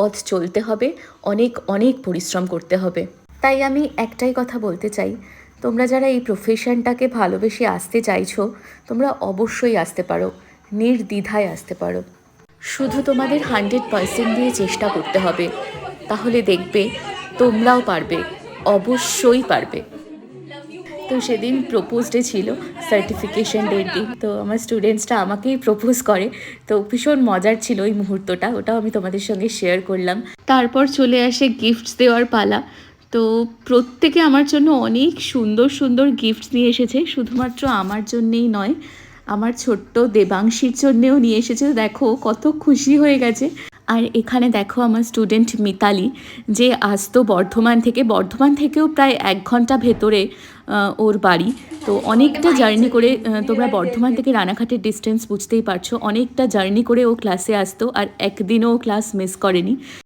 পথ চলতে হবে, অনেক অনেক পরিশ্রম করতে হবে। তাই আমি একটাই কথা বলতে চাই, তোমরা যারা এই প্রফেশনটাকে ভালোবেসে আসতে চাইছো, তোমরা অবশ্যই আসতে পারো, নির্দ্বিধায় আসতে পারো। শুধু তোমাদের 100% দিয়ে চেষ্টা করতে হবে, তাহলে দেখবে তোমরাও পারবে, অবশ্যই পারবে। তো সেদিন প্রপোজ ডে ছিল, সার্টিফিকেশন ডের দিন। তো আমার স্টুডেন্টসরা আমাকেই প্রপোজ করে, তো ভীষণ মজার ছিল ওই মুহূর্তটা, ওটাও আমি তোমাদের সঙ্গে শেয়ার করলাম। তারপর চলে আসে গিফটস দেওয়ার পালা। তো প্রত্যেকে আমার জন্য অনেক সুন্দর সুন্দর গিফটস নিয়ে এসেছে, শুধুমাত্র আমার জন্যেই নয়, আমার ছোট্ট দেবাংশীর জন্যেও নিয়ে এসেছে। দেখো কত খুশি হয়ে গেছে। আর এখানে দেখো আমার স্টুডেন্ট মিতালি, যে আসতো বর্ধমান থেকে, বর্ধমান থেকেও প্রায় 1 ঘন্টা ভেতরে ওর বাড়ি। তো অনেকটা জার্নি করে, তোমরা বর্ধমান থেকে রানাঘাটের ডিস্টেন্স বুঝতেই পারছো, অনেকটা জার্নি করে ও ক্লাসে আসতো, আর একদিনও ক্লাস মিস করেনি।